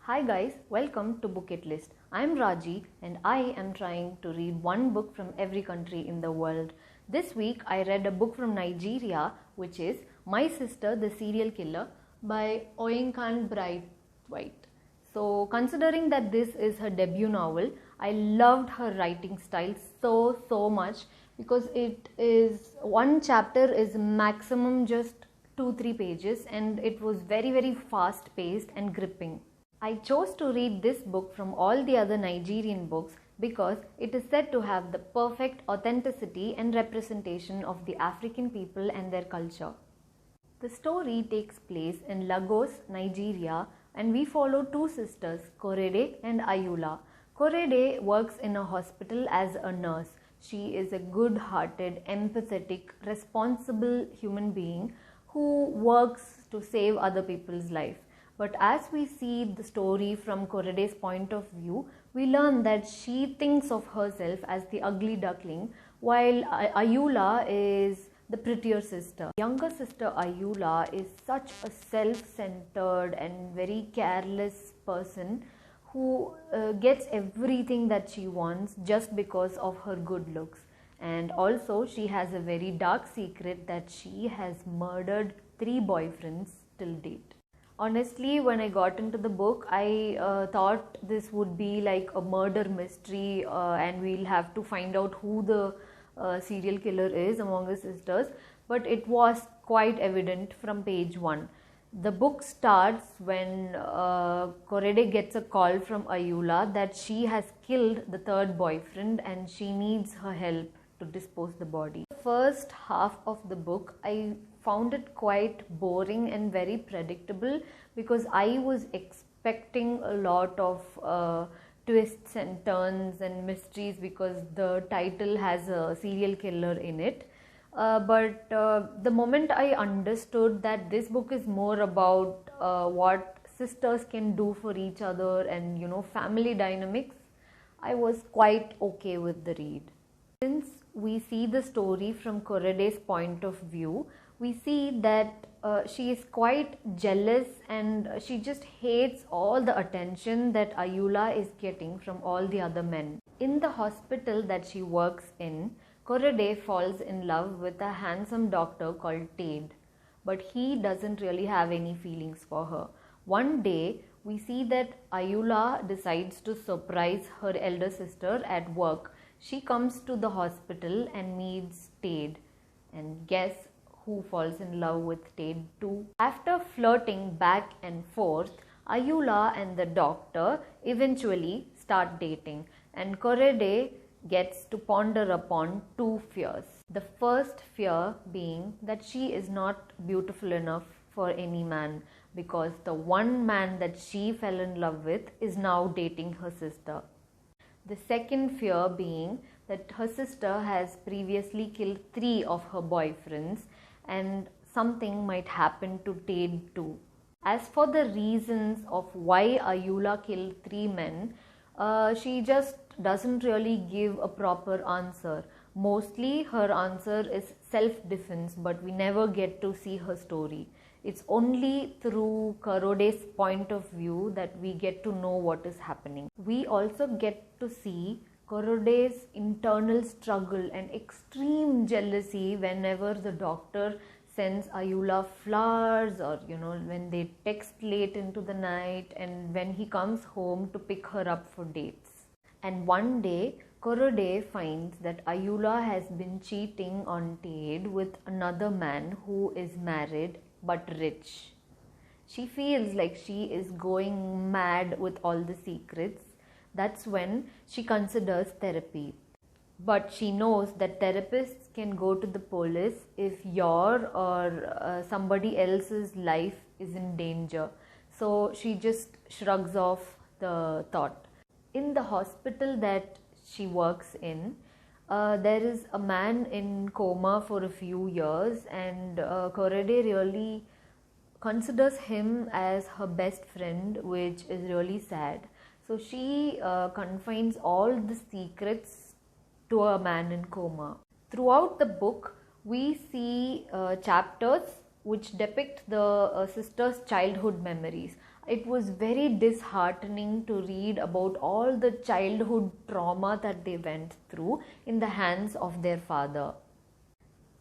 Hi guys, welcome to Booketlist. I am Raji and I am trying to read one book from every country in the world. This week I read a book from Nigeria which is My Sister the Serial Killer by Oyinkan White. So considering that this is her debut novel, I loved her writing style so much because it is one chapter is maximum just 2-3 pages and it was very fast paced and gripping. I chose to read this book from all the other Nigerian books because it is said to have the perfect authenticity and representation of the African people and their culture. The story takes place in Lagos, Nigeria, and we follow two sisters, Korede and Ayula. Korede works in a hospital as a nurse. She is a good-hearted, empathetic, responsible human being who works to save other people's life. But as we see the story from Korede's point of view, we learn that she thinks of herself as the ugly duckling, while Ayula is the prettier sister. Younger sister Ayula is such a self-centered and very careless person who gets everything that she wants just because of her good looks. And also she has a very dark secret that she has murdered 3 boyfriends till date. Honestly, when I got into the book, I thought this would be like a murder mystery and we'll have to find out who the serial killer is among the sisters. But it was quite evident from page 1. The book starts when Korede gets a call from Ayula that she has killed the 3rd boyfriend and she needs her help to dispose the body. The first half of the book, I found it quite boring and very predictable because I was expecting a lot of twists and turns and mysteries because the title has a serial killer in it. But the moment I understood that this book is more about what sisters can do for each other and family dynamics, I was quite okay with the read. Since we see the story from Korede's point of view, we see that she is quite jealous and she just hates all the attention that Ayula is getting from all the other men. In the hospital that she works in, Korede falls in love with a handsome doctor called Tade, but he doesn't really have any feelings for her. One day, we see that Ayula decides to surprise her elder sister at work. She comes to the hospital and meets Tade, and guess who falls in love with Tade too? After flirting back and forth, Ayula and the doctor eventually start dating, and Korede gets to ponder upon 2 fears. The first fear being that she is not beautiful enough for any man because the one man that she fell in love with is now dating her sister. The second fear being that her sister has previously killed 3 of her boyfriends and something might happen to Tade too. As for the reasons of why Ayula killed 3 men, she just doesn't really give a proper answer. Mostly her answer is self-defense, but we never get to see her story. It's only through Korede's point of view that we get to know what is happening. We also get to see Korede's internal struggle and extreme jealousy whenever the doctor sends Ayula flowers or when they text late into the night and when he comes home to pick her up for dates. And one day Korede finds that Ayula has been cheating on Tade with another man who is married but rich. She feels like she is going mad with all the secrets. That's when she considers therapy. But she knows that therapists can go to the police if your or somebody else's life is in danger. So she just shrugs off the thought. In the hospital that she works in, there is a man in coma for a few years and Korede really considers him as her best friend, which is really sad. So she confines all the secrets to a man in coma. Throughout the book, we see chapters which depict the sisters' childhood memories. It was very disheartening to read about all the childhood trauma that they went through in the hands of their father.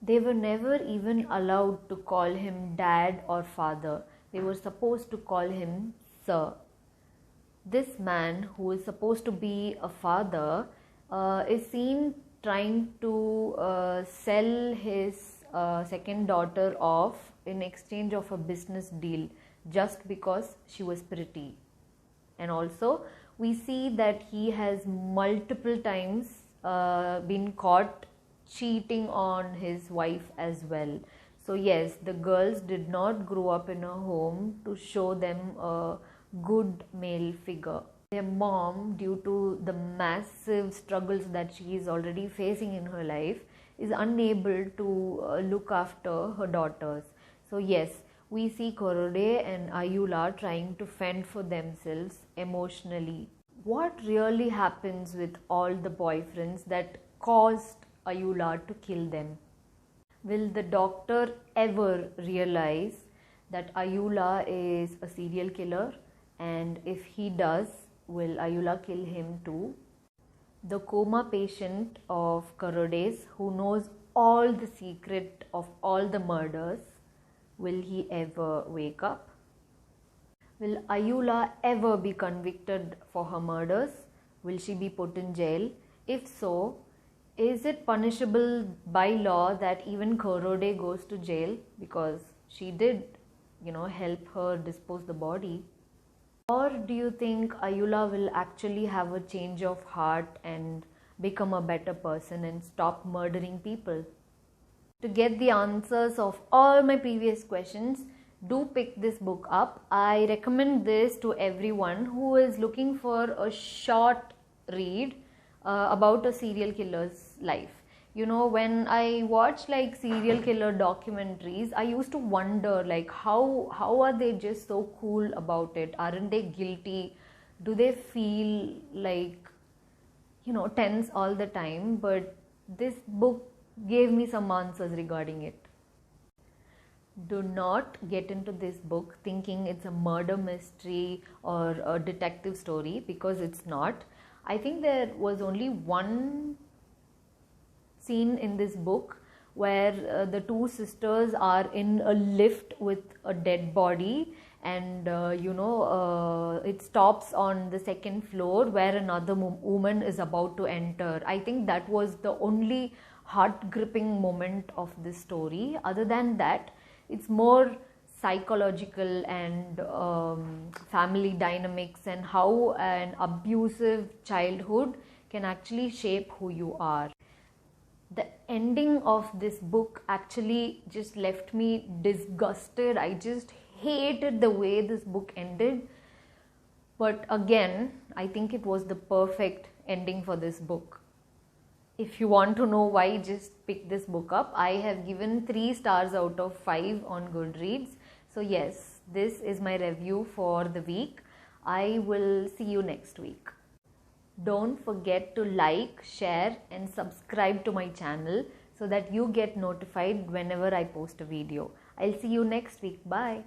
They were never even allowed to call him dad or father. They were supposed to call him sir. This man, who is supposed to be a father, is seen trying to sell his second daughter off in exchange of a business deal just because she was pretty. And also we see that he has multiple times been caught cheating on his wife as well. So yes, the girls did not grow up in a home to show them a good male figure. Their mom, due to the massive struggles that she is already facing in her life, is unable to look after her daughters. So yes, we see Korode and Ayula trying to fend for themselves emotionally. What really happens with all the boyfriends that caused Ayula to kill them? Will the doctor ever realize that Ayula is a serial killer? And if he does, will Ayula kill him too? The coma patient of Karode's, who knows all the secret of all the murders, will he ever wake up? Will Ayula ever be convicted for her murders? Will she be put in jail? If so, is it punishable by law that even Korode goes to jail because she did, help her dispose the body? Or do you think Ayula will actually have a change of heart and become a better person and stop murdering people? To get the answers of all my previous questions, do pick this book up. I recommend this to everyone who is looking for a short read about a serial killer's life. When I watch like serial killer documentaries, I used to wonder like how are they just so cool about it? Aren't they guilty? Do they feel like tense all the time? But this book gave me some answers regarding it. Do not get into this book thinking it's a murder mystery or a detective story, because it's not. I think there was only one scene in this book where the two sisters are in a lift with a dead body, and it stops on the second floor where another woman is about to enter. I think that was the only heart-gripping moment of this story. Other than that, it's more psychological and family dynamics and how an abusive childhood can actually shape who you are. The ending of this book actually just left me disgusted. I just hated the way this book ended. But again, I think it was the perfect ending for this book. If you want to know why, just pick this book up. I have given 3 stars out of 5 on Goodreads. So yes, this is my review for the week. I will see you next week. Don't forget to like, share and subscribe to my channel so that you get notified whenever I post a video. I'll see you next week. Bye.